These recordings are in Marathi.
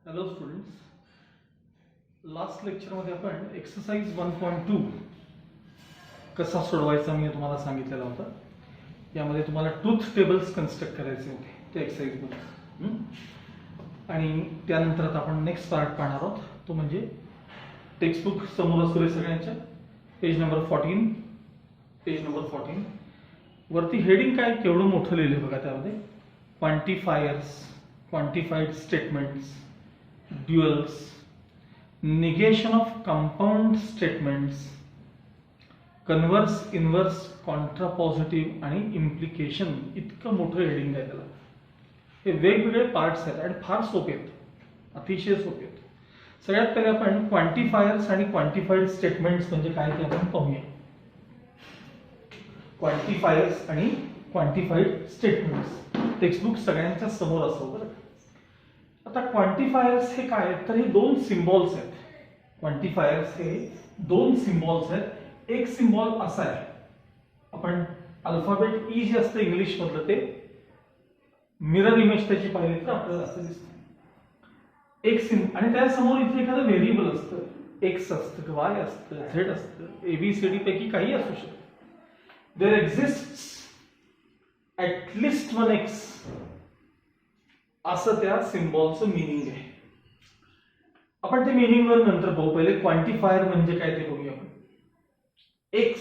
हॅलो स्टुडंट्स, लास्ट लेक्चरमध्ये आपण एक्सरसाइज 1.2 कसा सोडवायचा मी तुम्हाला सांगितलेला होता. यामध्ये तुम्हाला ट्रूथ टेबल्स कन्स्ट्रक्ट करायचे होते ते एक्सरसाइजमध्ये. आणि त्यानंतर आता आपण नेक्स्ट पार्ट पाहणार आहोत, तो म्हणजे टेक्स्टबुक समोर असलेले सगळ्यांच्या पेज नंबर 14 वरती हेडिंग काय केवढं मोठं लिहिले बघा. त्यामध्ये quantifiers, quantified statements, duals, negation of compound statements, converse, inverse, contrapositive आणि इम्प्लिकेशन. इतकं मोठं हेडिंग आहे त्याला. हे वेगवेगळे पार्ट्स आहेत आणि फार सोपे आहेत, अतिशय सोपे आहेत. सगळ्यात पहिले आपण क्वांटिफायर्स आणि क्वांटिफाईड स्टेटमेंट्स म्हणजे काय ते आपण पाहूया. क्वांटिफायर्स आणि क्वांटिफाईड स्टेटमेंट्स टेक्स्टबुक सगळ्यांच्या समोर असतो बरं. आता क्वांटिफायर्स हे काय, तर हे दोन सिम्बॉल्स आहेत. क्वांटिफायर्स हे दोन सिम्बॉल्स आहेत. एक सिम्बॉल असा आहे, आपण अल्फाबेट ई जे असतं इंग्लिश मधलं ते मिरर इमेज त्याची पाहिली तर आपल्याला असं दिसतं. एक आणि त्यासमोर इथे एखादं व्हेरिएबल असतं, एक्स असतं, वाय असतं, झेड असतं, एबीसीडी पैकी काही असू शकतं. देयर एक्झिस्ट्स ॲटलिस्ट वन एक्स असं त्या सिम्बॉलचं मिनिंग आहे. आपण ते मिनिंग वर नंतर पाहू. पहिले क्वांटिफायर म्हणजे काय ते बघूया आपण. एक्स,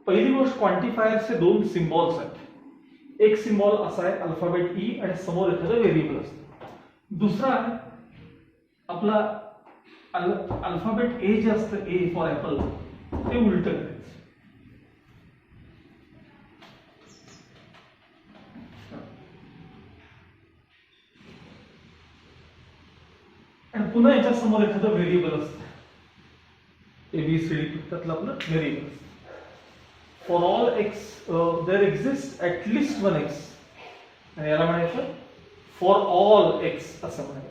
पहिली गोष्ट क्वांटिफायरचे दोन सिम्बॉल्स आहेत. एक सिम्बॉल असा आहे अल्फाबेट ई आणि समोर एखादं व्हेरिएबल असतं. दुसरा आपला अल्फाबेट ए जे असतं, ए फॉर ऍपल, ते उलट करायचं. आणि पुन्हा याच्या समोर एखादं व्हेरिएबल असतं, एबीसीडी त्यातलं आपलं व्हेरिएबल असतं. For all x there exist at least one x, आणि याला म्हणायचं फॉर ऑल एक्स असं म्हणायचं.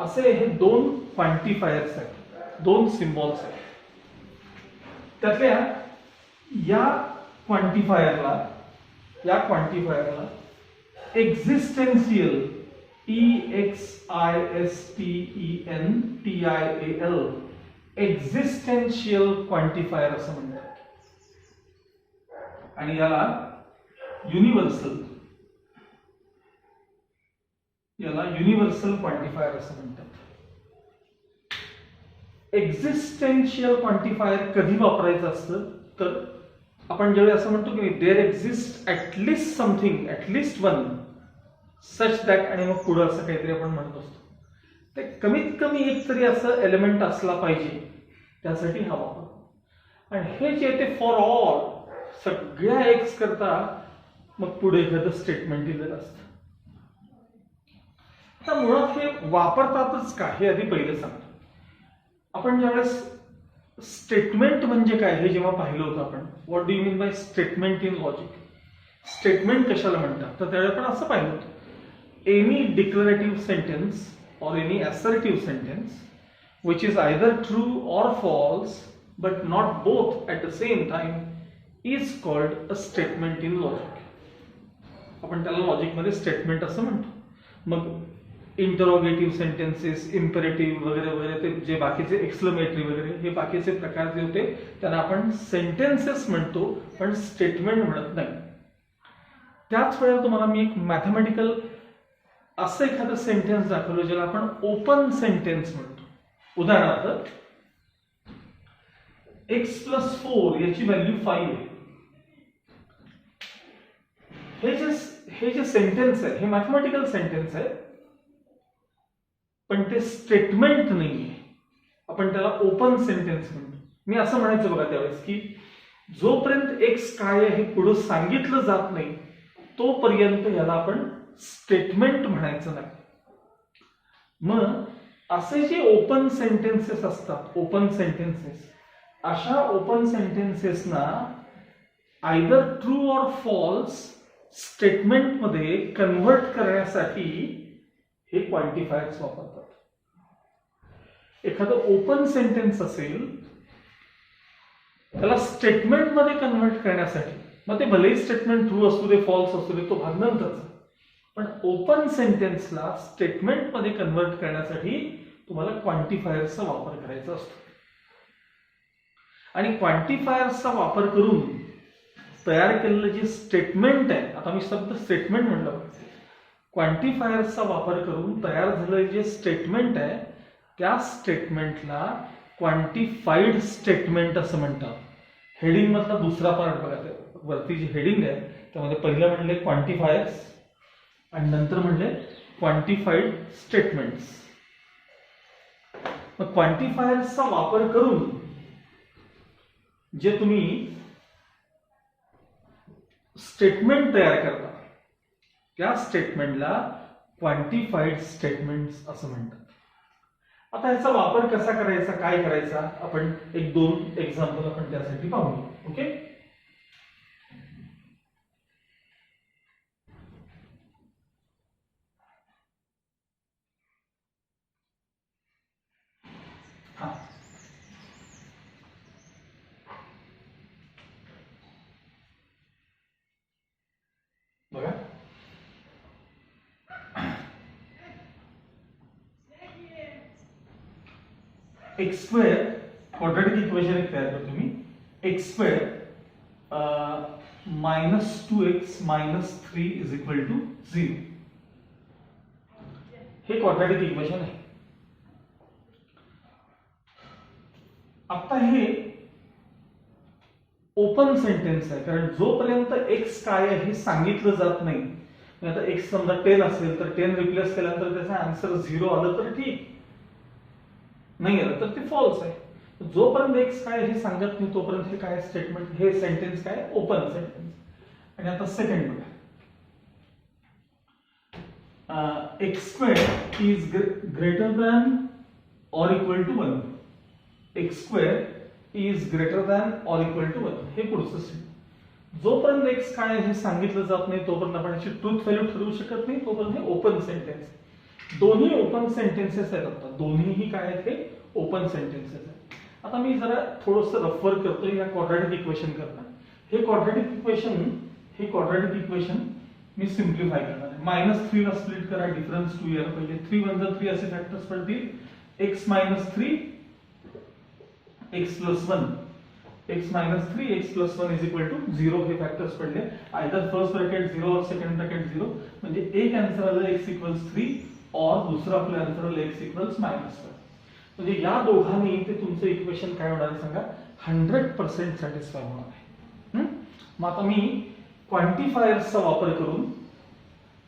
असे हे दोन क्वांटिफायर्स आहेत, दोन सिम्बॉल्स आहेत. त्यातल्या या क्वांटिफायरला एक्झिस्टेन्शियल, EXISTENTIAL, एक्झिस्टेन्शियल क्वांटिफायर असं म्हणतात. आणि याला युनिव्हर्सल क्वांटिफायर असं म्हणतात. एक्झिस्टेन्शियल क्वांटिफायर कधी वापरायचं असतं, तर आपण ज्यावेळी असं म्हणतो की there exist at least something, at least one such that, आणि मग पुढे असं काहीतरी आपण म्हणत असतो. ते कमीत कमी एक तरी असं एलिमेंट असला पाहिजे, त्यासाठी हा वापर. आणि हे जे ते फॉर ऑल सगळ्या एक्स करता मग पुढे एखादं स्टेटमेंट दिलेलं असतं. आता मुळात हे वापरतातच का हे आधी पहिले सांगतो. आपण ज्यावेळेस स्टेटमेंट म्हणजे काय हे जेव्हा पाहिलं होतं आपण, what do you mean by statement in logic, statement कशाला म्हणतात, तर त्यावेळी आपण असं पाहिलं होतं, any declarative sentence or any assertive sentence which is either true or false but not both at the same time is called a statement in logic. आपण त्याला लॉजिक मध्ये स्टेटमेंट असं म्हणतो. मग इंटरोगेटिव्ह सेंटेन्सेस, इम्पेरेटिव्ह वगैरे वगैरे, ते जे बाकीचे एक्सक्लेमेटरी वगैरे हे बाकीचे प्रकार जे होते त्यांना आपण सेंटेन्सेस म्हणतो, पण स्टेटमेंट म्हणत नाही. त्याच वेळेला तुम्हाला मी एक मॅथमॅटिकल असं एखादं सेंटेन्स दाखवलं ज्याला आपण ओपन सेंटेन्स म्हणतो. उदाहरणार्थ x+4 याची व्हॅल्यू 5 आहे. हे जे सेंटेन्स आहे हे मॅथमॅटिकल सेंटेन्स आहे, पण ते स्टेटमेंट नाहीये. आपण त्याला ओपन सेंटेन्स म्हणतो. मी असं म्हणायचं बघा त्यावेळेस की जोपर्यंत एक्स काय आहे हे पुढे सांगितलं जात नाही तोपर्यंत याला आपण स्टेटमेंट म्हणायचं नाही. मग असे जे ओपन सेंटेन्सेस असतात, ओपन सेंटेन्सेस, अशा ओपन सेंटेन्सेसना either true or false statement मध्ये कन्व्हर्ट करण्यासाठी हे क्वांटिफायर्स वापरतात. एखादं ओपन सेंटेन्स असेल त्याला स्टेटमेंट मध्ये कन्व्हर्ट करण्यासाठी, मग ते भलेही स्टेटमेंट ट्रू असू दे, फॉल्स असू दे, तो भाग नंतरचा, पण ओपन सेंटेन्सला स्टेटमेंट मध्ये कन्वर्ट करण्यासाठी तुम्हाला क्वांटिफायर्सचा वापर करायचा असतो. आणि क्वांटिफायर्सचा वापर करून तयार केलेलं जे स्टेटमेंट आहे, आता मी शब्द स्टेटमेंट म्हणलं, क्वांटिफायर्सचा वापर करून तयार झालेलं जे स्टेटमेंट आहे त्या स्टेटमेंटला क्वांटिफाईड स्टेटमेंट असं म्हणतात. हेडिंग मधला दुसरा पार्ट बघा, वरती जी हेडिंग आहे त्यामध्ये पहिलं म्हणले क्वांटिफायर्स आणि नंतर म्हणले क्वांटिफाईड स्टेटमेंट्स. मग क्वांटिफायर्सचा वापर करून जे तुम्ही स्टेटमेंट तयार करता त्या स्टेटमेंटला क्वांटिफाईड स्टेटमेंट्स असं म्हणतात. आता याचा वापर कसा करायचा, काय करायचा, आपण एक दोन एक्झाम्पल आपण त्यासाठी पाहूया. ओके, हा बघा, एक्स स्क्वेअर क्वाड्रॅटिक इक्वेशन एक तयार करतो मी. एक्स स्क्वेअर -2x - 3 = 0 हे क्वाड्रॅटिक इक्वेशन आहे. आता हे ओपन सेंटेन्स आहे, कारण जोपर्यंत एक्स काय आहे हे सांगितलं जात नाही, आता एक्स समजा 10 असेल तर 10 रिप्लेस केल्यानंतर त्याचा आन्सर 0 आलं तर ठीक, नाही आलं तर ते फॉल्स आहे. जोपर्यंत एक्स काय हे सांगत नाही तोपर्यंत हे काय स्टेटमेंट, हे सेंटेन्स काय ओपन सेंटेन्स. आणि आता सेकंड बघा, x square is greater than or equal to 1. X square is greater than or equal to 1 हे पुढचं स्टेटमेंट. जोपर्यंत एक्स काय हे सांगितलं जात नाही तोपर्यंत आपण याची ट्रूथ व्हॅल्यू ठरवू शकत नाही, तोपर्यंत हे ओपन सेंटेन्स. दोन्ही ओपन सेंटेन्सेस आहेत. आता दोन्हीही काय आहेत, हे ओपन सेंटेन्सेस आहेत. आता मी जरा थोडंसं रफर करतोय या क्वाड्रॅटिक इक्वेशन करता. हे क्वाड्रॅटिक इक्वेशन मी सिम्प्लिफाय करणार आहे. -3 ला स्प्लिट करा, डिफरन्स 2 यायला पाहिजे. 3 × 3 असे फॅक्टर्स पडतील. x - 3 x + 1 x - 3 x + 1 = 0 हे फॅक्टर्स पडले. आयदर फर्स्ट ब्रॅकेट 0 और सेकंड ब्रॅकेट 0, म्हणजे एक आन्सर आलं x = 3 और दुसरं आपलं आन्सर आलं x = -1. म्हणजे या दोघांनी ते तुमचं इक्वेशन काय होणार आहे सांगा, 100% सॅटिस्फाय होणार आहे. मग आता मी क्वांटिफायर्सचा वापर करून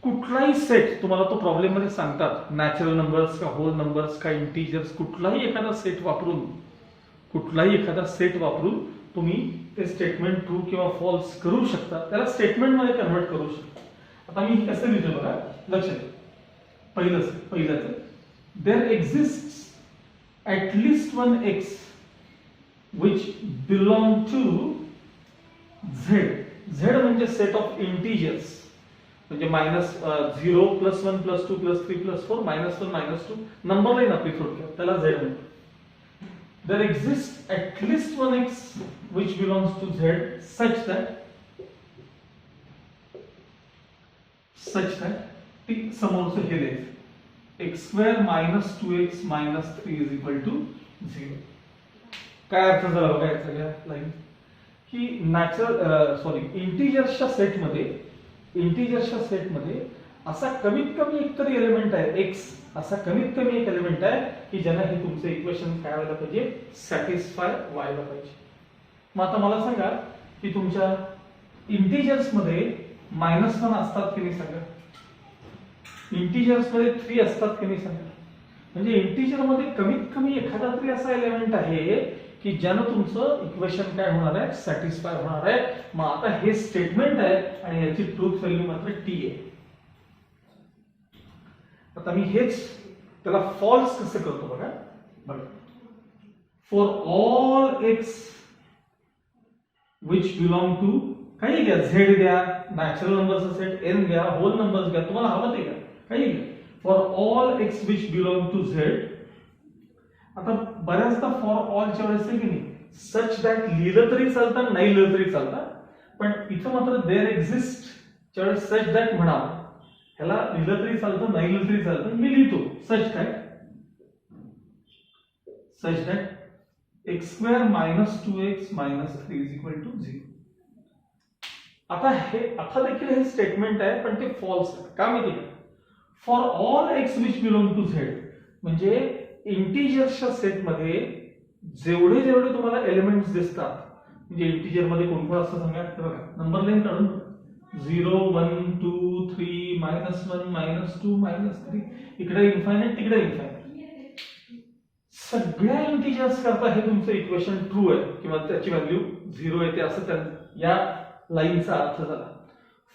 कुठलाही सेट, तुम्हाला तो प्रॉब्लेम मध्ये सांगतात, नॅचरल नंबर्स का होल नंबर्स का इंटिजर्स, कुठलाही एखादा सेट वापरून तुम्ही ते स्टेटमेंट ट्रू किंवा फॉल्स करू शकता, त्याला स्टेटमेंट मध्ये कन्वर्ट करू शकता. आता मी कसं लिहितो बघा, लक्षात घ्या. पहिलं there exists at least one x which belong to z. z म्हणजे सेट ऑफ इंटिजर्स, म्हणजे -0 + 1 + 2 + 3 + 4 -1 -2 नंबर लाईन आपली थोडक्यात त्याला z म्हणतो. there exists at least one x which belongs to z such that ती समोरचं हे द्यायचं, x² - 2x - 3 = 0. काय अर्थ झाला बघा याचा या लाईन, की इंटिजर्सच्या सेटमध्ये असा कमीत कमी एकतरी एलिमेंट आहे, x असा कमीत कमी एक एलिमेंट आहे की ज्याने हे तुमचं इक्वेशन काय व्हायला पाहिजे, सॅटिस्फाय व्हायला पाहिजे. मग आता मला सांगा की तुमच्या इंटिजर्स मध्ये -1 असतात की नाही सांगा, इंटिजर्स मध्ये 3 असतात की नाही सांगा. म्हणजे इंटिजर मध्ये कमीत कमी एखादा तरी असा एलिमेंट आहे की ज्यानं तुमचं इक्वेशन काय होणार आहे, सॅटिस्फाय होणार आहे. मग आता हे स्टेटमेंट आहे आणि याची ट्रूथ व्हॅल्यू मात्र t आहे. आता मी हेच त्याला फॉल्स कसं करतो बघा. For all x which belong to काही घ्या, z घ्या, नॅचरल नंबरचा सेट n घ्या, होल नंबर्स घ्या, तुम्हाला हवं ते घ्या, काही घ्या. For all x which belong to z. आता बऱ्याचदा फॉर ऑलच्या वेळेस आहे की नाही, सच दॅट लिहिलं तरी चालतं, नाही लिहिलं तरी चालतं, पण इथं मात्र देअर एक्झिस्ट च्या वेळेस सच दॅट म्हणावं. ह्याला लिहिलं तरी चालतं, नाही लिहिलं तरी चालतं, मी लिहितो. Such that x square minus 2x minus 3 is equal to 0. आता देखील हे स्टेटमेंट आहे, पण ते फॉल्स आहे. का माहिती आहे? For all x which belong to z, म्हणजे इंटिजर्सच्या सेटमध्ये जेवढे जेवढे तुम्हाला एलिमेंट्स दिसतात, म्हणजे इंटिजर मध्ये कोण कोण असतं सांगा. बघा, नंबर लाईन काढून 0 1 2 3 -1 -2 -3, इकडे इन्फायनाइट तिकडे इन्फायनाइट. सगळ्या इंटिजर्स करता हे तुमचं इक्वेशन ट्रू आहे किंवा त्याची व्हॅल्यू 0 येते असं या लाईनचा अर्थ झाला.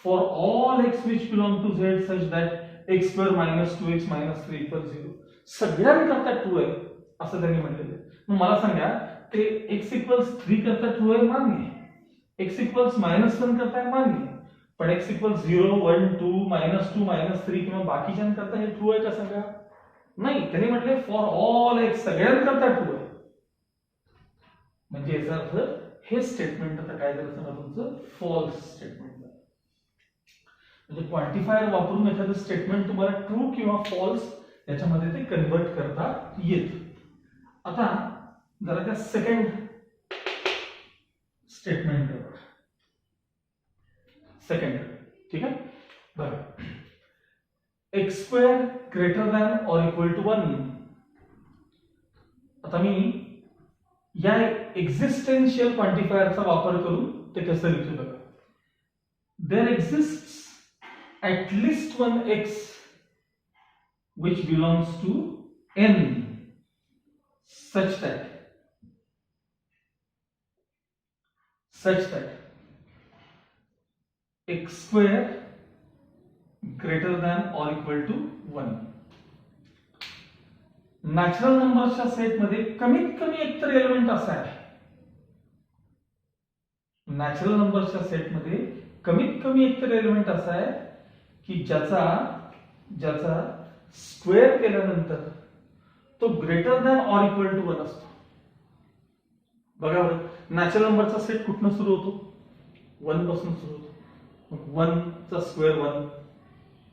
For all x which belong to Z such that x square minus 2x minus 3 equal 0, सगळ्यांकरता ट्रू आहे असं त्यांनी म्हटलेलं आहे. मग मला सांगा, ते x इक्वल्स 3 करता ट्रू आहे मान्य आहे, x इक्वल्स -1 करता मान्य आहे, पण x इक्वल्स 0 1 2 -2 -3 किंवा बाकीच्यांकरता हे ट्रू आहे का सांगा? नाही. त्यांनी म्हटले फॉर ऑल एक्स, सगळ्यांकरता ट्रू आहे. म्हणजे याचा अर्थ हे स्टेटमेंट आता काय झालं सांगा, तुमचं फॉल्स स्टेटमेंट झालं. म्हणजे क्वांटिफायर वापरून एखादं स्टेटमेंट तुम्हाला ट्रू किंवा फॉल्स याच्यामध्ये ते कन्वर्ट करता येत. आता जरा त्या सेकंड स्टेटमेंट ठीक आहे. बघा, x square greater than or equal to 1. आता मी या एक्झिस्टेन्शियल क्वांटिफायरचा वापर करून ते कसं लिहितो बघा. There exists at least one x which belongs to n such that x square greater than or equal to 1. Natural नंबरच्या सेट मध्ये कमीत कमी एक तर एलिमेंट असा आहे, नॅचरल नंबरच्या सेट मध्ये कमीत कमी एक तर एलिमेंट असा आहे की ज्याचा स्क्वेअर केल्यानंतर तो greater than or equal to 1 असतो. बघा बरं, नॅचरल नंबरचा सेट कुठनं सुरू होतो? 1 पासून सुरू होतो. मग 1 चा स्क्वेअर 1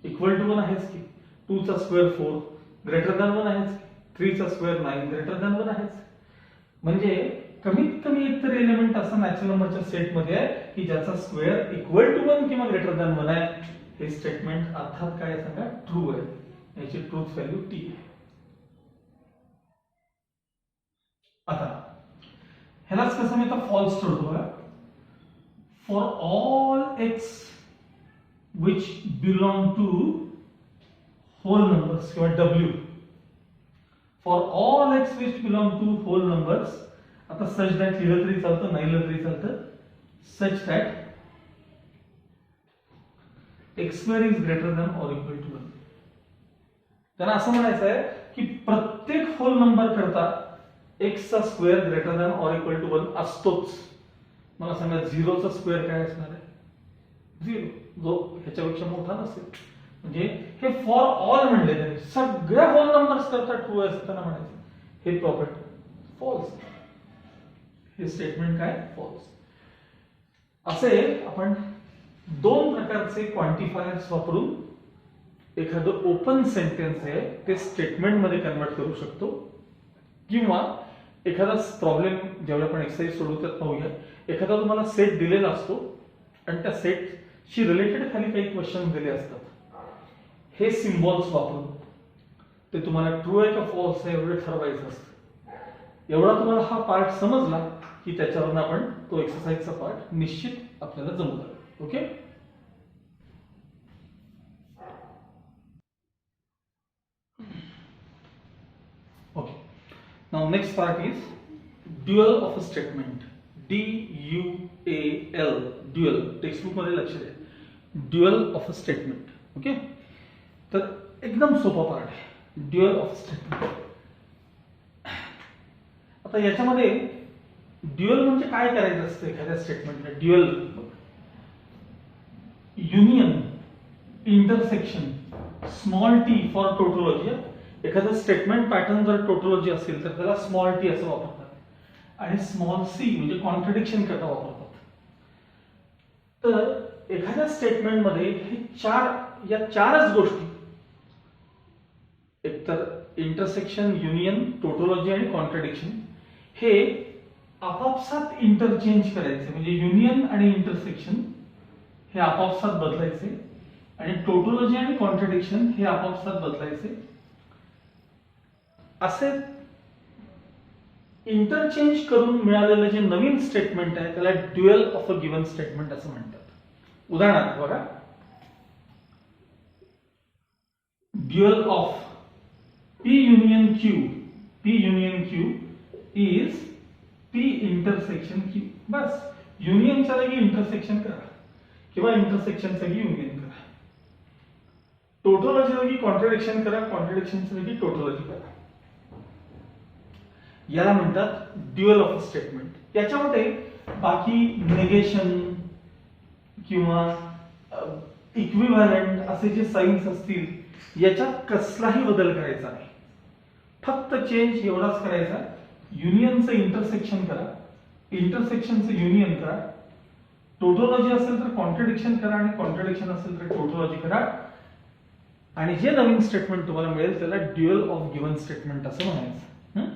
इक्वल टू 1 आहेच की, 2 चा स्क्वेअर 4 ग्रेटर दॅन 1 आहेच, 3 चा स्क्वेअर 9 ग्रेटर दॅन 1 आहेच. म्हणजे कमीत कमी एक तर एलिमेंट असा नॅचरल नंबरच्या सेट मध्ये आहे की ज्याचा स्क्वेअर इक्वल टू 1 किंवा ग्रेटर दॅन 1 आहे. हे स्टेटमेंट अर्थात काय सांगा, ट्रू आहे. याची ट्रूथ व्हॅल्यू t आहे. आता ह्यालाच कसं मी आता फॉल्स ठरवतो बघा. For all x which belong to whole numbers किंवा w, for all x which belong to whole numbers. आता सच दॅट लिहिलं तरी चालतं, नाही लिहिलं तरी चालतं. Such that x square is greater than or equal to 1. त्यांना असं म्हणायचं आहे की प्रत्येक होल नंबर करता एक्स चा square greater than or equal to 1 असतोच. मला सांगा 0 चा स्क्वेअर काय असणार आहे? 0, जो ह्याच्यापेक्षा मोठा नसेल. म्हणजे हे फॉर ऑल म्हणले त्यांनी, सगळ्या होल नंबर्स करता ट्रू आहे असं त्यांना म्हणायचं. हे प्रॉपर्टी फॉल्स, हे स्टेटमेंट काय फॉल्स. असे आपण दोन प्रकारचे क्वांटिफायर्स वापरून एखादं ओपन सेंटेन्स आहे ते स्टेटमेंट मध्ये कन्वर्ट करू शकतो. किंवा एखादा प्रॉब्लेम ज्यावेळी आपण एक्सरसाइज सोडवू त्यात पाहूया. एखादा तुम्हाला सेट दिलेला असतो आणि त्या सेटशी रिलेटेड खाली काही क्वेश्चन दिले असतात. हे सिम्बॉल्स वापरून ते तुम्हाला ट्रू आहे का फॉल्स आहे एवढं ठरवायचं असतं. एवढा तुम्हाला हा पार्ट समजला की त्याच्यावरून आपण तो एक्सरसाइजचा पार्ट निश्चित आपल्याला जमवला. Okay? Okay. Now next part is dual of a statement. D-U-A-L. Dual. Textbook मध्ये लक्ष द्या. Dual of a statement. Okay? तर एकदम सोपा पार्ट आहे. Dual of a statement. आता याच्यामध्ये ड्युअल म्हणजे काय करायचं असतं एखाद्या स्टेटमेंटला? Dual union, intersection, small t for tautology. एखादं स्टेटमेंट पॅटर्न जर टोटोलॉजी असेल तर त्याला स्मॉल टी असं वापरतात, आणि स्मॉल सी म्हणजे कॉन्ट्रडिक्शन करता वापरतात. तर एखाद्या स्टेटमेंटमध्ये या चारच गोष्टी, एकतर इंटरसेक्शन, युनियन, टोटोलॉजी आणि कॉन्ट्रडिक्शन, हे आपापसात इंटरचेंज करायचे. म्हणजे युनियन आणि इंटरसेक्शन हे आपापसात बदलायचे आणि टोटोलॉजी आणि कॉन्ट्रडिक्शन हे आपापसात बदलायचे. असे इंटरचेंज करून मिळालेलं जे नवीन स्टेटमेंट आहे त्याला dual of a given statement असं म्हणतात. उदाहरणार्थ बघा, dual of P union Q is P intersection Q. बस युनियनच्या जागी इंटरसेक्शन करा किंवा इंटरसेक्शनच्या जागी युनियन करा. टोटोलॉजी जागी कॉन्ट्रडिक्शन करा, कॉन्ट्रडिक्शनच्या जागी टोटोलॉजी करा. याला म्हणतात ड्युअल ऑफ अ स्टेटमेंट. याच्यामध्ये बाकी निगेशन किंवा इक्विव्हॅलंट असे जे साइन्स असतील याच्यात कसलाही बदल करायचा नाही. फक्त चेंज एवढाच करायचा, युनियनचं इंटरसेक्शन करा, इंटरसेक्शनचं युनियन करा, टोटोलॉजी असेल तर कॉन्ट्रडिक्शन करा आणि कॉन्ट्रडिक्शन असेल तर टोटोलॉजी करा. आणि जे नवीन स्टेटमेंट तुम्हाला मिळेल त्याला ड्युअल ऑफ गिव्हन स्टेटमेंट असं म्हणायचं.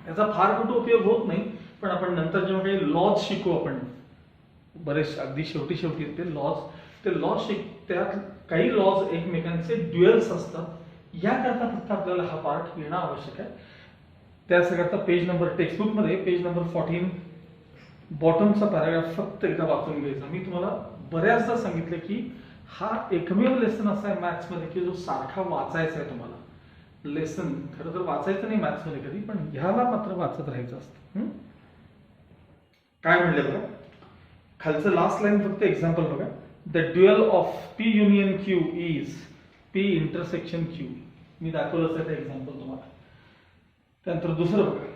याचा फार कुठे उपयोग होत नाही, पण आपण नंतर जेव्हा काही लॉज शिकू, आपण बरेच अगदी शेवटी ते लॉज त्यात काही लॉज एकमेकांचे ड्युअल्स असतात. याकरता फक्त आपल्याला हा पार्ट येणं आवश्यक आहे. त्याकरता पेज नंबर टेक्स्टबुकमध्ये पेज नंबर 14 बॉटमचा पॅराग्राफ फक्त एकदा वाचून घ्यायचा. मी तुम्हाला बऱ्याचदा सांगितलं की हा एकमेव लेसन असा आहे मॅथ्समध्ये की जो सारखा वाचायचा आहे. तुम्हाला लेसन खरं तर वाचायचं नाही मॅथ्समध्ये कधी, पण ह्याला मात्र वाचत राहायचं असतं. काय म्हणले बघा, खालचं लास्ट लाईन फक्त एक्झाम्पल बघा. The dual of P union Q is P intersection Q. मी दाखवलंच आहे ते एक्झाम्पल तुम्हाला. त्यानंतर दुसरं बघा,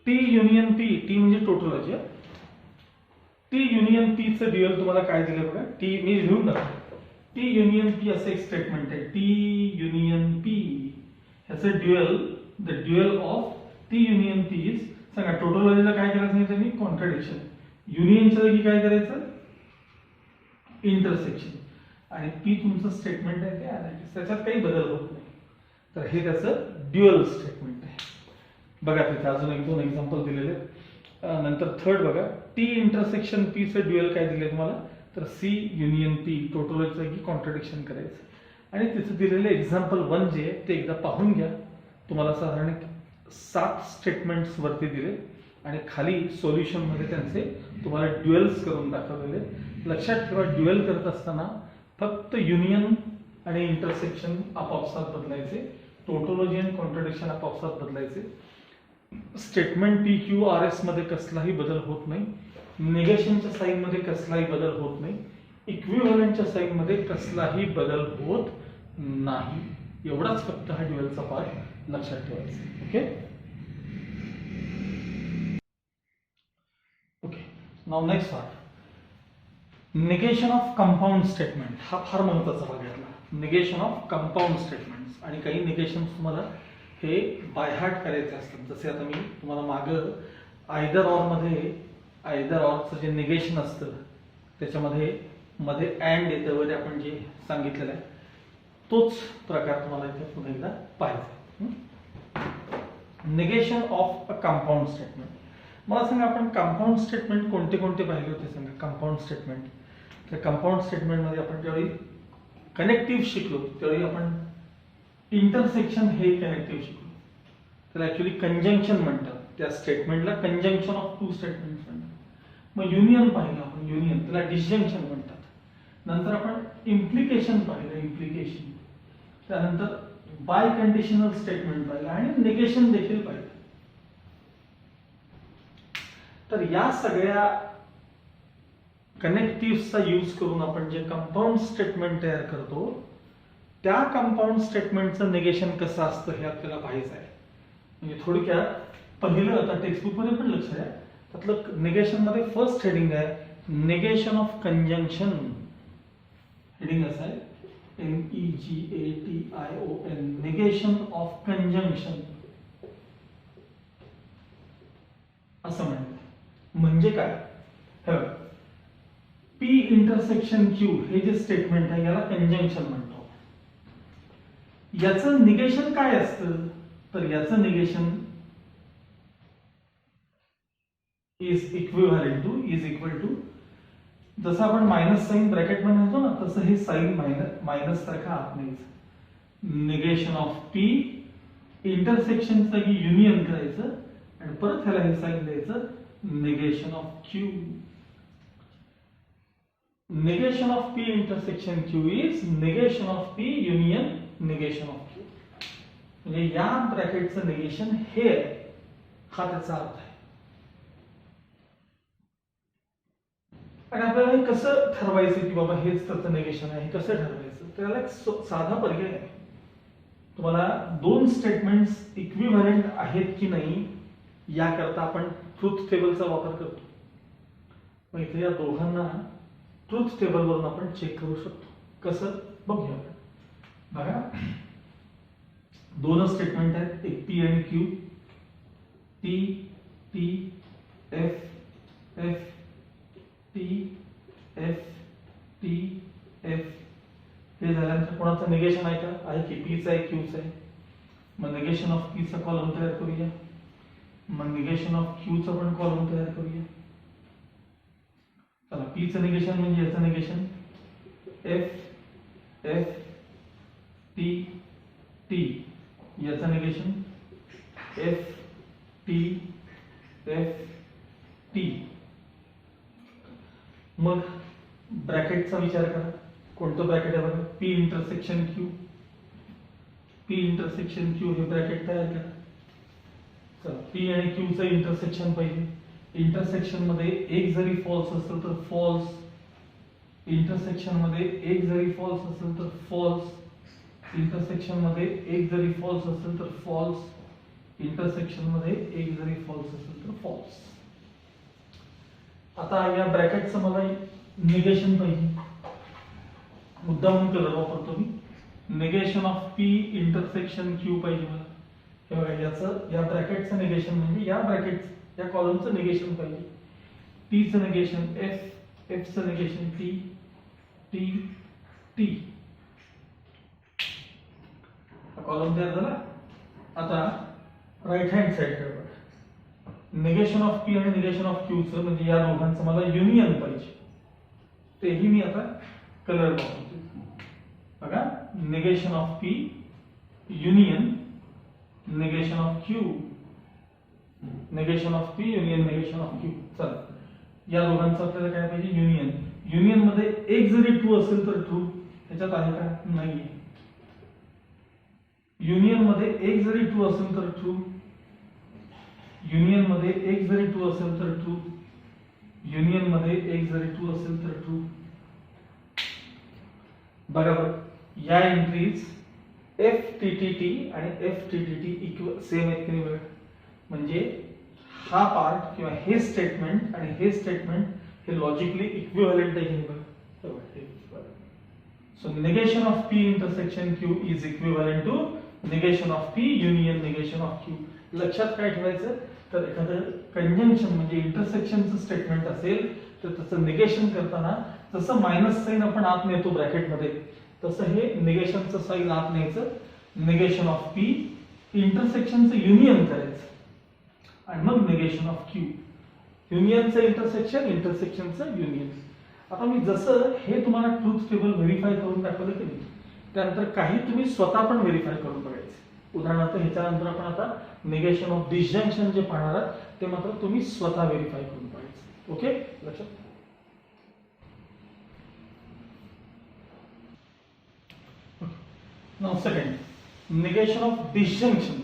T युनियन P, T म्हणजे टोटोलॉजी. T युनियन P चं ड्युअल तुम्हाला काय दिलं बघा, T मी लिहून दाखवतो. T युनियन P असं एक स्टेटमेंट आहे. T युनियन P ह्याचं dual, the dual of T union P is, सांगा टोटोलॉजीला काय करायचं नाही त्यांनी, कॉन्ट्रडिक्शन. युनियनच्या जागी काय करायचं, इंटरसेक्शन. आणि P तुमचं स्टेटमेंट आहे ते अनालिसिस, त्याच्यात काही बदल होत नाही. तर हे त्याचं ड्युअल स्टेटमेंट आहे. बघा तिथे अजून एक दोन एक्झाम्पल दिलेले. नंतर थर्ड बघा, T इंटरसेक्शन P चं ड्युअल काय दिले तुम्हाला, तर C युनियन P, टोटोलॉजीच्या जागी कॉन्ट्रडिक्शन करायचं. आणि तिथे दिलेले एक्झाम्पल 1 जे आहे ते एकदा पाहून घ्या. तुम्हाला साधारण 7 स्टेटमेंट्स वरती दिले आणि खाली सोल्युशन मध्ये त्यांचे तुम्हाला ड्युअल्स करून दाखवलेले. लक्षात ठेवा, ड्युअल करत असताना फक्त युनियन आणि इंटरसेक्शन आपापसात बदलायचे, टोटोलॉजी आणि कॉन्ट्रडिक्शन आपापसात बदलायचे. स्टेटमेंट PQRS मध्ये कसलाही बदल होत नाही, निगेशनच्या साइन मध्ये कसलाही बदल होत नाही, इक्विव्हॅलंटच्या साइन मध्ये कसलाही बदल होत नाही. एवढाच फक्त हा ड्युअलचा पार्ट लक्षात ठेवायचा. Okay, now next part, negation of compound statement. हा फार महत्वाचा भाग आहे. Negation of compound statements. आणि काही निगेशन तुम्हाला हे बाय हार्ट करायचे असतात. जसे आता मी तुम्हाला मागं आयदर ऑर मध्ये, आयदर ऑरचं जे निगेशन असतं त्याच्यामध्ये मध्ये अँड येतं वगैरे आपण जे सांगितलेलं आहे तोच प्रकार तुम्हाला इथे पुन्हा एकदा पाहिजे. Negation of a compound statement. मला सांगा, आपण कंपाऊंड स्टेटमेंट कोणते कोणते पाहिले होते सांगा. कंपाऊंड स्टेटमेंट, त्या कंपाऊंड स्टेटमेंटमध्ये आपण ज्यावेळी कनेक्टिव्ह शिकलो त्यावेळी आपण इंटरसेक्शन हे कनेक्टिव्ह शिकलो. त्याला ऍक्च्युली कंजंक्शन म्हणतात. त्या स्टेटमेंटला कंजंक्शन ऑफ टू स्टेटमेंट म्हणतात. मग युनियन पाहिलं आपण, युनियन त्याला डिसजंक्शन म्हणतात. नंतर आपण इम्प्लिकेशन पाहिलं, इम्प्लिकेशन. त्यानंतर बाय कंडिशनल स्टेटमेंट पाहिलं आणि निगेशन देखील पाहिलं. तर या सगळ्या कनेक्टिव्हचा यूज करून आपण जे कंपाऊंड स्टेटमेंट तयार करतो त्या कंपाऊंड स्टेटमेंटचं निगेशन कसं असतं हे आपल्याला पाहायचं आहे. म्हणजे थोडक्यात पहिलं, आता टेक्स्टबुक मध्ये पण लक्ष द्या, त्यातलं निगेशन मध्ये फर्स्ट हेडिंग आहे निगेशन ऑफ कंजंक्शन. हेडिंग असं आहे NEGATION, निगेशन ऑफ कंजंक्शन असं म्हणतात. म्हणजे काय, पी इंटरसेक्शन क्यू हे जे स्टेटमेंट आहे याला कंजंक्शन म्हणतो. याचं निगेशन काय असतं तर याचं निगेशन इज इक्वल टू जसं आपण मायनस साइन ब्रॅकेट मध्ये म्हणतो ना तसं हे साइन मायनस सारखं आत न्यायचं. निगेशन ऑफ पी इंटरसेक्शनचं की युनियन करायचं आणि परत ह्याला हे साइन द्यायचं negation of Q. negation of p intersection q is negation of p union negation of q. म्हणजे या ब्रॅकेटचं निगेशन हे हा त्याचा अर्थ आहे. आणि आपल्याला हे कसं ठरवायचं की बाबा हेच त्याचं निगेशन आहे, हे कसं ठरवायचं त्याला एक साधा पर्याय आहे. तुम्हाला दोन स्टेटमेंट्स इक्विव्हॅलेंट आहेत की नाही याकरता आपण ट्रुथ टेबलचा वापर करतो. मग इथे या दोघांना ट्रुथ टेबल वरून आपण चेक करू शकतो. कसं बघूया. बघा दोन स्टेटमेंट आहेत, एक पी आणि Q. T T F F T F T F हे झाल्यानंतर कोणाचं निगेशन आहे का आहे की पीचं आहे क्यूचं आहे. मग निगेशन ऑफ पीचा कॉलम तयार करूया. मग निगेशन ऑफ क्यूचा पण कॉलम तयार करूया. चला पीचं निगेशन म्हणजे याचं negation F F T T याचं negation F T F T. मग ब्रॅकेटचा विचार करा. कोणतं ब्रॅकेट आहे बघा P intersection Q. P intersection Q हे ब्रॅकेट तयार करा. चला पी आणि क्यूचं इंटरसेक्शन पाहिजे. इंटरसेक्शन मध्ये एक जरी फॉल्स असेल तर फॉल्स. इंटरसेक्शन मध्ये एक जरी फॉल्स असेल तर फॉल्स. इंटरसेक्शन मध्ये एक जरी फॉल्स असेल तर फॉल्स. इंटरसेक्शन मध्ये एक जरी फॉल्स असेल तर फॉल्स. आता या ब्रॅकेटचं मला निगेशन पाहिजे. मुद्दामून कलर वापरतो मी. Negation of P intersection Q पाहिजे मला. हे बघा याचं या ब्रॅकेटचं निगेशन म्हणजे या ब्रॅकेट या कॉलमचं निगेशन पाहिजे. टीचं निगेशन एफ एफचं negation T T T. Column तयार झाला. आता राईट हँड साइड कडे बघा. निगेशन ऑफ पी आणि निगेशन ऑफ क्यूचं म्हणजे या दोघांचं मला युनियन पाहिजे. तेही मी आता कलर वापरतो. बघा negation of p union negation of Q. Negation of p union negation of Q. चला या दोघांचं आपल्याला काय पाहिजे युनियन. युनियन मध्ये एक जरी ट्रू असेल तर ट्रू. ह्याच्यात आहे का नाहीये. युनियन मध्ये एक जरी ट्रू असेल तर ट्रू. युनियन मध्ये एक जरी ट्रू असेल तर ट्रू. युनियन मध्ये एक जरी ट्रू असेल तर ट्रू. बरोबर. या entries F T T T आणि F T T T equal same आहेत की नाही. म्हणजे हा पार्ट किंवा हे स्टेटमेंट आणि हे स्टेटमेंट हे लॉजिकली इक्विव्हॅलेंट आहे की नाही. So negation of P intersection q is equivalent to negation of p union negation of q. लक्षात काय ठेवायचं तर एखादं कंजंक्शन म्हणजे इंटरसेक्शनचं स्टेटमेंट असेल तर त्याचं निगेशन करताना जसं मायनस साइन आपण आत नेतो ब्रॅकेट मध्ये तसं हे निगेशनचं साइन आत न्यायचं. निगेशन ऑफ पी इंटरसेक्शनचं युनियन करायचं आणि मग निगेशन ऑफ क्यू. युनियनचं इंटरसेक्शन इंटरसेक्शनचं युनियन. आता मी जसं हे तुम्हाला ट्रूथ टेबल व्हेरीफाय करून दाखवलं की नाही त्यानंतर काही तुम्ही स्वतः पण व्हेरीफाय करून बघायचं. उदाहरणार्थ ह्याच्यानंतर आपण आता निगेशन ऑफ डिसजंक्शन जे पाहणार आहात ते मात्र तुम्ही स्वतः व्हेरीफाय करून बघायचं. ओके लक्षात. Now second negation of disjunction.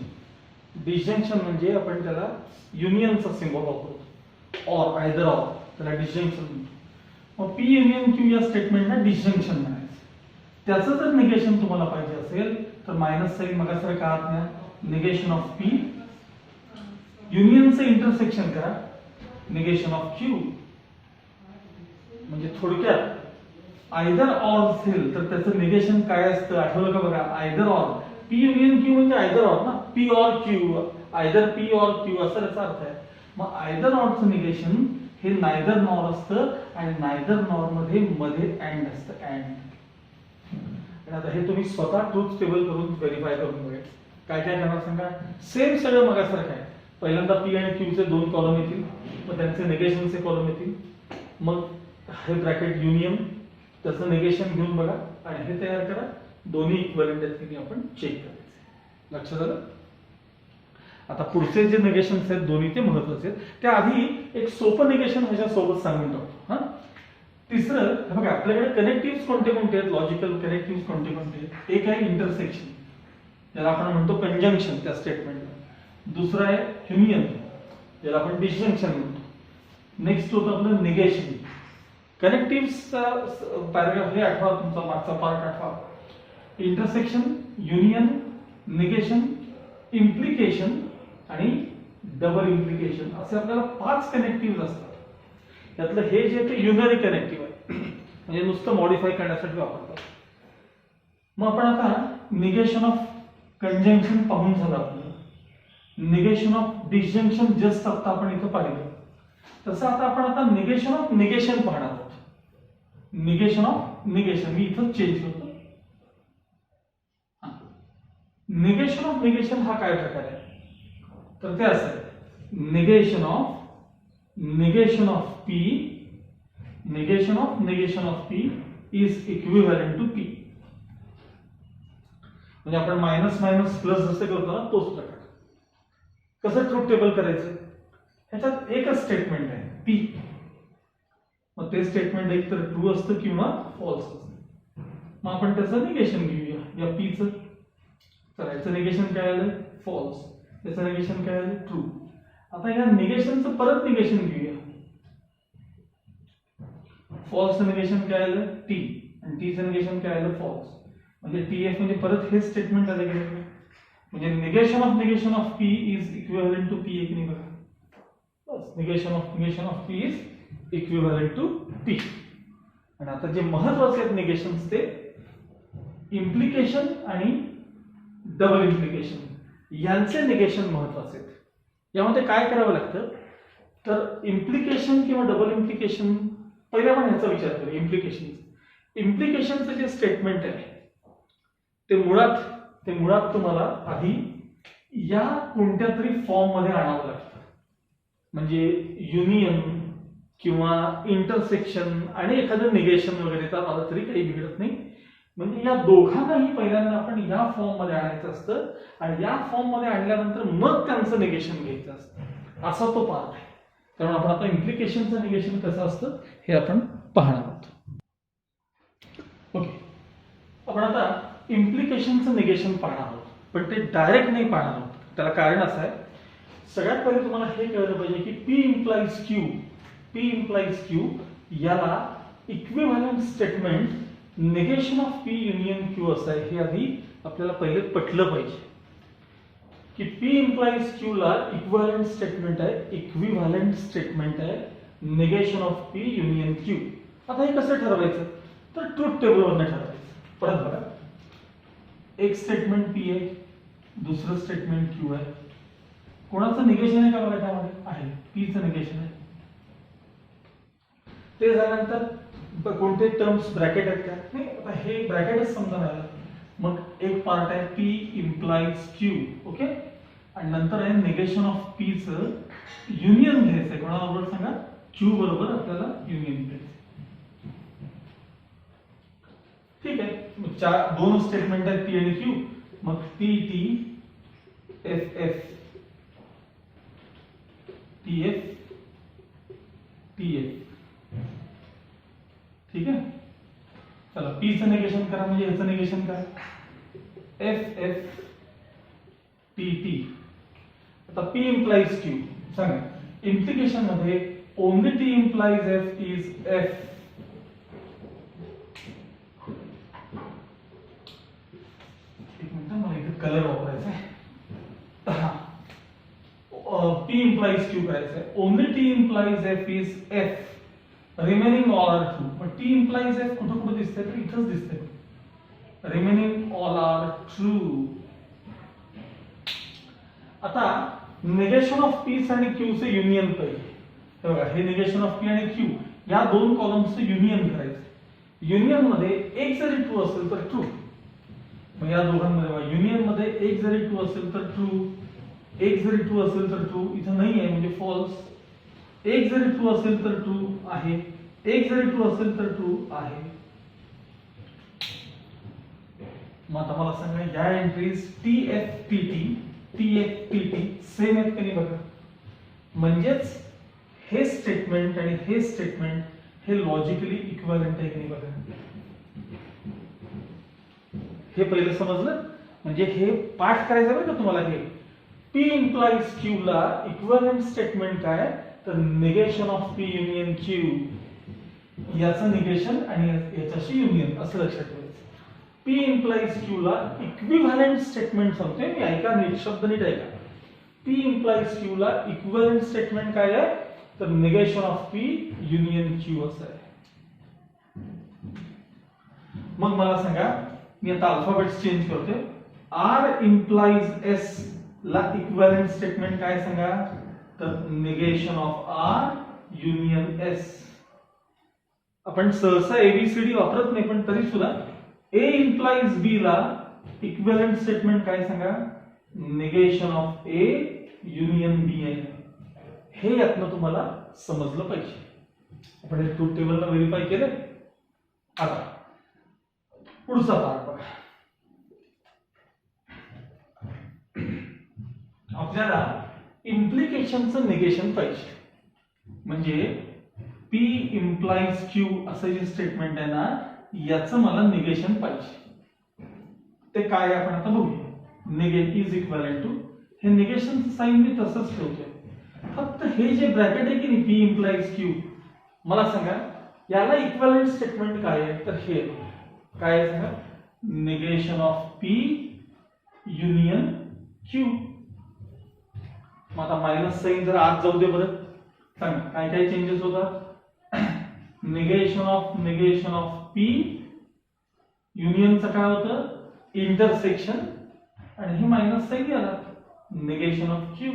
Disjunction म्हणजे आपण त्याला युनियनचा सिंबल वापरतो. ऑर आयदर ऑर त्याला डिसजंक्शन म्हणतो. मग पी युनियन क्यू या स्टेटमेंटला डिसजंक्शन म्हणायचं. त्याचं जर निगेशन तुम्हाला पाहिजे असेल तर मायनस साइन मगासारखं आत न्या. निगेशन ऑफ पी युनियनचं इंटरसेक्शन करा निगेशन ऑफ क्यू. म्हणजे थोडक्यात आयदर ऑर असेल तर त्याचं निगेशन काय असतं आठवलं का बघा. Either or P union Q म्हणजे आयदर ऑर ना. P or Q either P or Q असा त्याचा अर्थ आहे. मग आयदर ऑरचं निगेशन हे नायदर नॉर असतं आणि नायदर नॉर मध्ये अँड असतं अँड. आता हे तुम्ही स्वतः ट्रूथ टेबल करून व्हेरीफाय करून बघा. काय काय करणार सांगा. सेम सगळं मगासारखं आहे. पहिल्यांदा पी आणि क्यूचे 2 कॉलम येतील, मग त्यांचे निगेशनचे कॉलम येतील, मग हे ब्रॅकेट युनियन त्याचं निगेशन घेऊन बघा आणि हे तयार करा. दोन्ही इक्विव्हॅलेंट आहेत की आपण चेक करायचे. लक्षात आलं. आता पुढचे जे निगेशन्स आहेत दोन्ही ते महत्वाचे आहेत. त्याआधी एक सोपं निगेशन ह्याच्यासोबत सांगून टाकतो. तिसरं हे बघा, आपल्याकडे कनेक्टिव्ह कोणते कोणते आहेत, लॉजिकल कनेक्टिव्ह कोणते कोणते आहेत. एक आहे इंटरसेक्शन, ज्याला आपण म्हणतो कंजंक्शन त्या स्टेटमेंटला. दुसरं आहे युनियन, ज्याला आपण डिसजंक्शन म्हणतो. नेक्स्ट होतं आपलं निगेशन. कनेक्टिव्हचा पॅराग्राफ हे आठवा, तुमचा मागचा पार्ट आठवा. इंटरसेक्शन, युनियन, निगेशन, इम्प्लिकेशन आणि डबल इम्प्लिकेशन असे आपल्याला 5 कनेक्टिव्ह असतात. त्यातलं हे जे ते युनरी कनेक्टिव्ह आहे, म्हणजे नुसतं मॉडिफाय करण्यासाठी वापरतात. मग आपण आता निगेशन ऑफ कंजंक्शन पाहून झालं आपलं. निगेशन ऑफ डिसजंक्शन जस्ट आता आपण इथं पाहिलं. तसं आता आपण निगेशन ऑफ निगेशन पाहणार आहोत. निगेशन ऑफ निगेशन मी इथं चेंज करतो. निगेशन ऑफ निगेशन हा काय प्रकार आहे, तर ते असं आहे. Negation of p, negation of P is equivalent to p. म्हणजे आपण मायनस मायनस प्लस जसं करतो ना तोच प्रकार. कसं ट्रूथ टेबल करायचं, ह्याच्यात एकच स्टेटमेंट आहे पी. मग ते स्टेटमेंट एक तर ट्रू असतं किंवा फॉल्स असतं. मग आपण त्याचं निगेशन घेऊया या पीचं. तर याचं निगेशन काय आलं, फॉल्स. याचं निगेशन काय आलं, ट्रू. आता या निगेशनचं परत निगेशन घेऊया. फॉल्सचं निगेशन काय आलं, टी, आणि टीचं निगेशन काय आलं, फॉल्स. म्हणजे टीएफ म्हणजे परत हे स्टेटमेंट आलं गेलं. म्हणजे negation of P is equivalent to P. एक नाही बघा, बस negation of P is equivalent to P. आणि आता जे महत्वाचे आहेत निगेशन्स ते इम्प्लिकेशन आणि डबल इम्प्लिकेशन, यांचे निगेशन महत्वाचे आहेत. यामध्ये काय करावं लागतं, तर इम्प्लिकेशन किंवा डबल इम्प्लिकेशन पहिल्या आपण ह्याचा विचार करू. इम्प्लिकेशनचं जे स्टेटमेंट आहे ते मुळात तुम्हाला आधी या कोणत्या तरी फॉर्म मध्ये आणावं लागतं. म्हणजे युनियन किंवा इंटरसेक्शन आणि एखादं निगेशन वगैरे तर आलं तरी काही बिघडत नाही. म्हणजे या दोघांनाही पहिल्यांदा आपण या फॉर्म मध्ये आणायचं असतं आणि या फॉर्म मध्ये आणल्यानंतर मग त्यांचं निगेशन घ्यायचं असतं. असा तो पार्ट आहे. कारण आपण आता इम्प्लिकेशनचं निगेशन कसं असतं हे आपण पाहणार आहोत. ओके, आपण आता इम्प्लिकेशनचं निगेशन पाहणार आहोत, पण ते डायरेक्ट नाही पाहणार आहोत. त्याला कारण असं आहे, सगळ्यात पहिले तुम्हाला हे कळलं पाहिजे की पी इम्प्लाइज क्यू याला equivalent statement negation of p union Q असं आहे. हे आधी आपल्याला पहिले पटलं पाहिजे की पी इम्प्लाइज क्यू ला इक्विव्हॅलेंट स्टेटमेंट आहे negation of p union Q. आता हे कसं ठरवायचं, तर ट्रूथ टेबलवरनं ठरवायचं. परत बघा, एक स्टेटमेंट पी आहे, दुसरं स्टेटमेंट क्यू आहे. कोणाचं निगेशन आहे का बघा, त्यामध्ये आहे पीचं निगेशन आहे. ते झाल्यानंतर कोणते टर्म्स ब्रॅकेट आहेत का, नाही आता हे ब्रॅकेटच समजा नाही. मग एक पार्ट आहे पी इम्प्लाइज क्यू. ओके, आणि नंतर आहे निगेशन ऑफ पी चं युनियन घ्यायचंय. कोणाबरोबर सांगा, क्यू बरोबर आपल्याला युनियन घ्यायचं. ठीक आहे, मग दोन स्टेटमेंट आहेत पी आणि क्यू. मग T F F T F T F. ठीक आहे, चला पी चं निगेशन करा, म्हणजे ह्याचं निगेशन करा, एफ एफ टी टी. आता पी इम्प्लाइज क्यू सांगा. इम्प्लिकेशन मध्ये only t implies f is F. एक मिनिट, मला इथे कलर वापरायचा आहे. पी इम्प्लाइज क्यू करायचं आहे. Only t implies f is f. Remaining all are true. पण टी इम्प्लाइज एफ कुठं कुठं दिसतंय, तर इथंच दिसतंय. Remaining all are true. आता निगेशन ऑफ पीस आणि क्यूचे युनियन पाहिजे. हे बघा, हे निगेशन ऑफ पी आणि क्यू या दोन कॉलम्सचं युनियन करायचं. युनियन मध्ये एक जरी ट्रू असेल तर ट्रू. मग या दोघांमध्ये युनियन मध्ये एक जरी ट्रू असेल तर ट्रू, एक जरी ट्रू असेल तर ट्रू, इथं नाही आहे म्हणजे फॉल्स. एक जरी ट्रू असेल तर ट्रू आहे, एक जरी ट्रू असेल तर ट्रू आहे. मग आता मला सांगा या एंट्रीज TFPT सेम आहेत का नाही बघा. म्हणजेच हे स्टेटमेंट आणि हे स्टेटमेंट हे लॉजिकली इक्विव्हॅलेंट आहे की नाही बघा. हे पहिलं समजलं. म्हणजे हे पाठ करायचं बरं का तुम्हाला. हे P implies Q ला इक्विव्हॅलेंट स्टेटमेंट काय, तर negation of P union Q, याचं निगेशन आणि याच्याशी युनियन असं लक्षात ठेवायचं. P implies Q ला इक्विव्हॅलेंट स्टेटमेंट सांगतोय मी, ऐका नीट, शब्द नीट ऐका. P implies Q ला इक्विव्हॅलेंट स्टेटमेंट काय आहे, तर negation of P union Q असं आहे. मग मला सांगा, मी आता अल्फाबेट्स चेंज करतोय. R implies S ला इक्विव्हॅलेंट स्टेटमेंट काय सांगा, तर negation of R union S. आपण सहसा ABCD वापरत नाही, पण तरी सुद्धा A implies B ला इक्विव्हॅलेंट स्टेटमेंट काय सांगा, negation of A union B आहे. हे यातनं तुम्हाला समजलं पाहिजे. आपण हे ट्रूथ टेबलला व्हेरीफाय केलं. आता पुढचा पार्ट बघा. आपल्याला इम्प्लिकेशनचं निगेशन पाहिजे. म्हणजे P implies Q असं जे स्टेटमेंट आहे ना, याचं मला निगेशन पाहिजे. ते काय आपण आता बघूया. निगेट इज इक्विव्हॅलेंट टू, हे निगेशनचं साइन मी तसंच ठेवतोय. फक्त हे जे ब्रॅकेट आहे की नाही, P implies Q, मला सांगा याला इक्विव्हॅलेंट स्टेटमेंट काय आहे, तर हे काय आहे सांगा, negation of P union Q. मग आता मायनस साइन जर आत जाऊ दे बरं, सांगा काय काय चेंजेस होतात. निगेशन ऑफ P युनियनचं काय होतं, इंटरसेक्शन, आणि हे मायनस साइन आला, निगेशन ऑफ Q.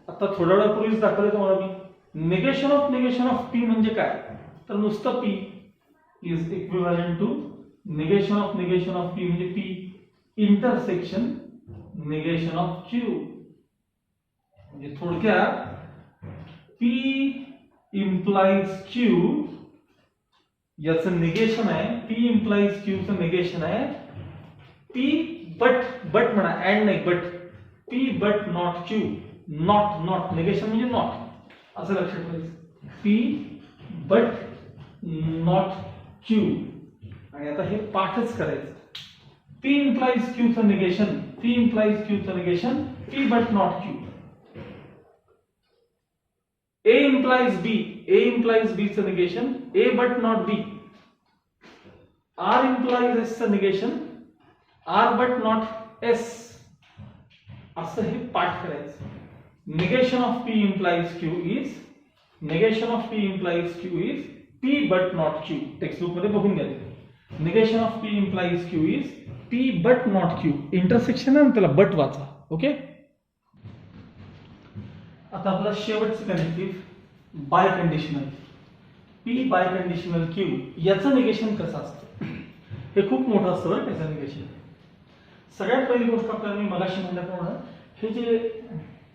आता थोड्या वेळापूर्वीच दाखवलं तुम्हाला मी. निगेशन ऑफ P म्हणजे काय, तर नुसतं P is equivalent to negation of P म्हणजे P intersection negation of Q. म्हणजे थोडक्यात P implies Q याचं निगेशन आहे, P implies Q चं निगेशन आहे P बट म्हणा, अँड नाही but, P but not Q. Not negation म्हणजे नॉट असं लक्षात ठेवायचं. P but not Q. आणि आता हे पाठच करायचं. P implies Q चं negation, P but not Q. A implies B चं negation, A but not B. R implies S चं negation, R but not S. असं हे पाठ करायचं. Negation of P implies Q is P but not Q. Text book मध्ये बघून घ्या. Negation of P implies Q is P but not Q. Intersection आहे ना, त्याला बट वाचा. ओके. आता आपला शेवटचं connective by conditional, P biconditional Q, याचं निगेशन कसं असतं हे खूप मोठं असतं बरं. त्याचं निगेशन सगळ्यात पहिली गोष्ट आपल्याला मी मगाशी म्हटल्याप्रमाणे हे जे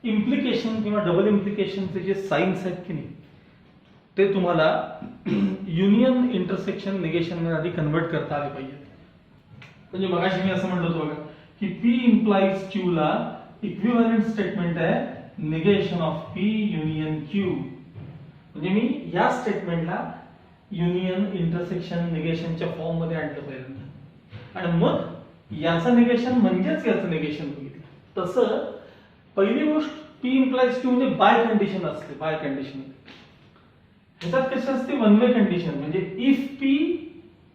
इम्प्लिकेशन किंवा डबल इम्प्लिकेशनचे जे साइन्स आहेत की नाही, ते तुम्हाला युनियन इंटरसेक्शन निगेशन मध्ये आधी कन्वर्ट करता आले पाहिजे. म्हणजे मगाशी मी असं म्हणलं होतं बघा की P implies Q ला इक्विव्हॅलेंट स्टेटमेंट आहे negation of P union Q. म्हणजे मी या स्टेटमेंटला युनियन इंटरसेक्शन निगेशनच्या फॉर्म मध्ये आणलं पाहिजे, आणि मग याचं निगेशन म्हणजेच याचं निगेशन बघितलं. तसं पहिली गोष्ट P implies Q म्हणजे बाय कंडिशन असते. बाय कंडिशन ह्याच्यात कशी असते, वन वे कंडिशन. म्हणजे इफ P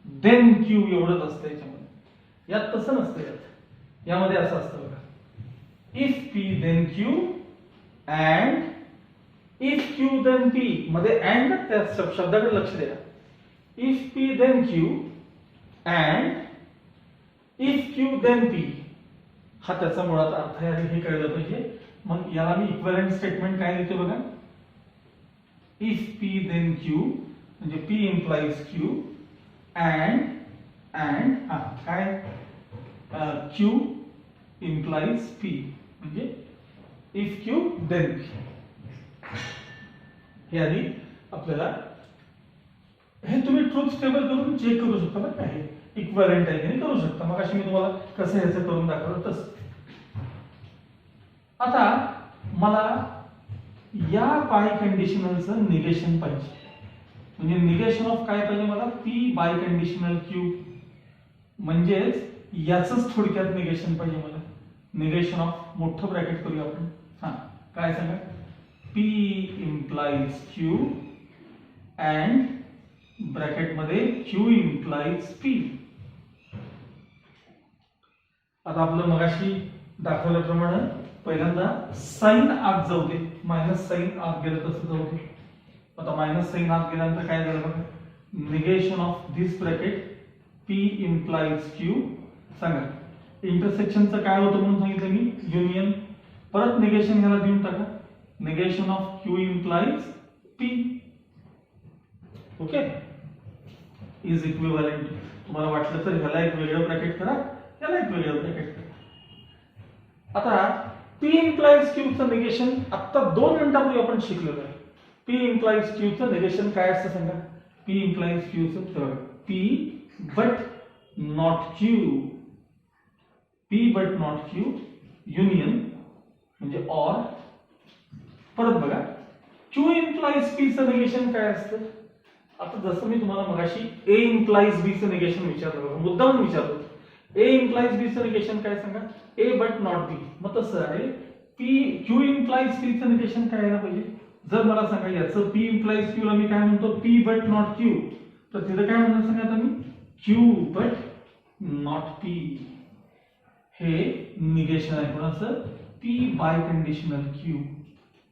देन Q एवढंच असतं याच्यामध्ये. यात तसं नसतं. यामध्ये असं असतं बघा, if P then Q and if Q then P. मध्ये अँड, त्या शब्दाकडे लक्ष द्या. If P then Q and if Q then P, हा त्याचा मुळात अर्थ आहे आणि हे कळलं पाहिजे. मग याला मी इक्विव्हॅलेंट स्टेटमेंट काय लिहितो बघा, इफ P then Q म्हणजे P implies Q and काय Q implies P म्हणजे if Q then P. हे आधी आपल्याला हे तुम्ही ट्रुथ टेबल करून चेक करू शकता बरं का, हे इक्विव्हॅलेंट आहे की नाही करू शकता. मग अशी मी तुम्हाला कसं ह्याचं करून दाखवलं तसं. आता मला या बाय कंडिशनलचं निगेशन पाहिजे, म्हणजे निगेशन ऑफ काय पाहिजे मला, पी बाय कंडिशनल क्यू, म्हणजेच याचंच थोडक्यात निगेशन पाहिजे मला. निगेशन ऑफ मोठं ब्रॅकेट करूया आपण. काय सांगा, P implies Q and bracket मध्ये क्यू इम्प्लाइज पी. आता आपलं मगाशी दाखवल्याप्रमाणे पहिल्यांदा साइन आत जाऊ दे, मायनस साइन आत गेलं तसं जाऊ दे. आता मायनस साइन आत गेल्यानंतर काय झालं बघा, negation of this bracket P implies Q. सांगा इंटरसेक्शनचं काय होतं म्हणून सांगितलं मी, युनियन. परत निगेशन ह्याला देऊन टाका, negation of Q implies P. Okay, is equivalent. तुम्हाला वाटलं तर ह्याला एक वेगळं ब्रॅकेट करा, याला एक वेगळं ब्रॅकेट करा. आता P implies Q चं निगेशन आता 2 मिनिटांपूर्वी आपण शिकलेलो आहे. P implies Q चं निगेशन काय असतं सांगा, P implies Q चं P but not Q, P but not Q union म्हणजे ऑर. परत बघा Q implies P चं निगेशन काय असतं. आता जसं मी तुम्हाला मगाशी A implies B चं निगेशन विचारलं बघा, मुद्दाम विचारलं. A implies B चं निगेशन काय सांगा, A but not B. मग तसं आहे Q implies P चं निगेशन काय यायला पाहिजे. जर मला सांगा याचं P implies Q ला मी काय म्हणतो, P but not Q, तर तिथं काय म्हणणार सांगा आता मी, Q but not P. हे निगेशन आहे कोणाचं, P बाय कंडिशनल Q.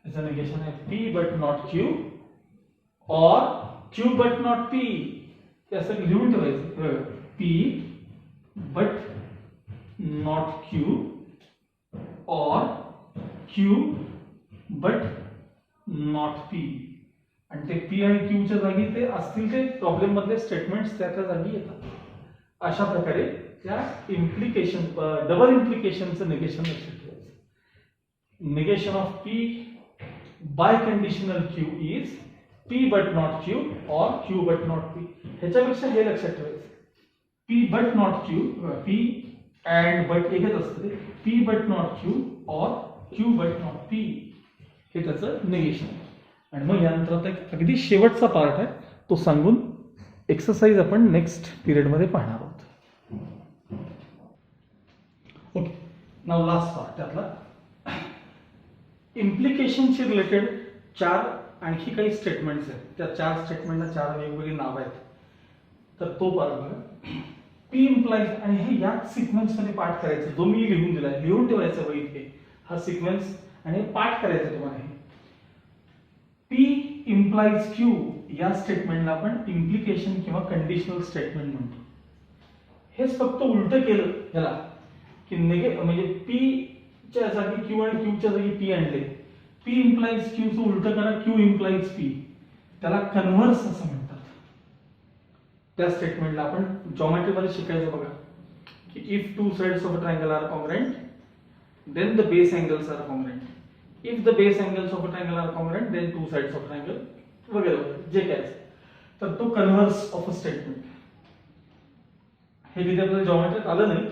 याचं निगेशन आहे P but not Q or Q but not P. हे असं लिहून ठेवायचं, P but not Q or Q but not P. आणि ते P आणि Q च्या जागी ते असतील ते प्रॉब्लेम मधले स्टेटमेंट्स त्या जागी येतात. अशा प्रकारे त्या इम्प्लिकेशन, डबल इम्प्लिकेशनचं निगेशन लक्षात ठेवायचं. Negation of P biconditional Q is P but not Q or Q but not P. ह्याच्यापेक्षा हे लक्षात ठेवायचं, P but not Q, P and but एकच असतं ते, P but not Q or Q but not P. हे त्याचं निगेशन आहे. आणि मग यानंतर आता एक अगदी शेवटचा पार्ट आहे, तो सांगून एक्सरसाइज आपण नेक्स्ट पिरियड मध्ये पाहणार आहोत. ओके, नाव लास्ट पार्ट त्यातला इम्प्लिकेशनशी रिलेटेड 4 आणखी काही स्टेटमेंट्स आहेत. त्या 4 स्टेटमेंटला 4 वेगवेगळी नाव आहेत. तर तो पार्ट बघा, P इम्प्लाइज, आणि हे या सिक्वेन्स मध्ये पाठ करायचं, जो मी लिहून दिलाय, लिहून ठेवायचं वहीत हे, हा सिक्वेन्स, आणि पाठ करायचं तुम्हाला. हे P इम्प्लाइज Q या स्टेटमेंटला आपण इम्प्लिकेशन किंवा कंडिशनल स्टेटमेंट म्हणतो. हेच फक्त उलट केलं ह्याला की म्हणजे P च्या जागी Q आणि Q च्या जागी P आणले. P इम्प्लाइज Q चं उलट करा, Q इम्प्लाइज P, त्याला कन्व्हर्स असं म्हणतात. त्या स्टेटमेंटला आपण जॉमेट्री मध्ये शिकायचं बघा की if two sides of a triangle are congruent then the base angles are congruent. If the base angles of a triangle are congruent then two sides of triangle वगैरे वगैरे जे काय असेल. तर तो कन्व्हर्स ऑफ अ स्टेटमेंट. हे तिथे आपल्याला जॉमेट्रीत आलं नाही.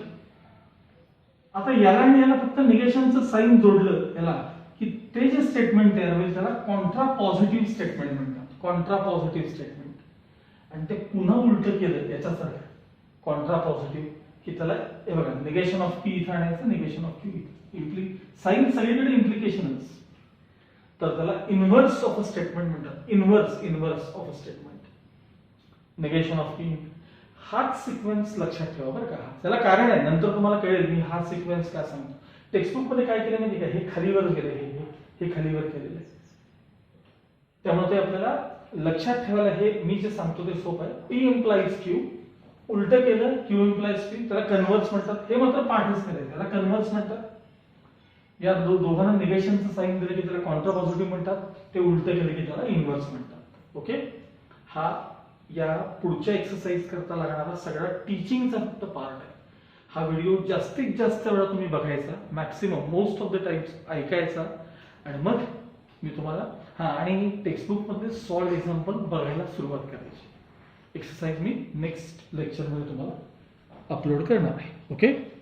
आता याला आणि याला फक्त निगेशनचं साइन जोडलं याला की ते जे स्टेटमेंट तयार होईल त्याला कॉन्ट्रा पॉझिटिव्ह स्टेटमेंट म्हणतात. Contra positive statement. आणि ते पुन्हा उलट केलं याच्यासारखं कॉन्ट्रा पॉझिटिव्ह की त्याला हे बघा, निगेशन ऑफ P इथं आणायचं, निगेशन ऑफ Q इथं. साइन सगळीकडे इम्प्लिकेशनच, तर त्याला इन्व्हर्स ऑफ अ स्टेटमेंट म्हणतात. Inverse of a statement, negation of P. हाच सिक्वेन्स लक्षात ठेवा बरं का. त्याला कारण आहे, नंतर तुम्हाला कळेल मी हा सिक्वेन्स काय सांगतो. टेक्स्टबुक मध्ये काय केलं माहिती का, हे खालीवर गेलं, हे खालीवर केलेलं आहे. त्यामुळे ते आपल्याला लक्षात ठेवायला हे मी जे सांगतो ते सोपं आहे. P इम्प्लाइज Q, उलट केलं Q इम्प्लाइज P, त्याला कन्व्हर्स म्हणतात. हे मात्र पाठच केलंय, त्याला कन्व्हर्स म्हणतात. या दोघांना निगेशनचं साईन दिलं की त्याला कॉन्ट्रा पॉझिटिव्ह म्हणतात, ते उलटे केले की त्याला इन्व्हर्स म्हणतात. ओके, हा या पुढच्या एक्सरसाइज करता लागणारा सगळा टीचिंगचा फक्त पार्ट आहे. हा व्हिडिओ जास्तीत जास्त वेळा तुम्ही बघायचा, maximum most of the times ऐकायचा, आणि मग मी तुम्हाला आणि टेक्स्टबुक मध्ये सॉल्व एक्झाम्पल बघायला सुरुवात करायची. एक्सरसाइज मी नेक्स्ट लेक्चरमध्ये तुम्हाला अपलोड करणार आहे. ओके.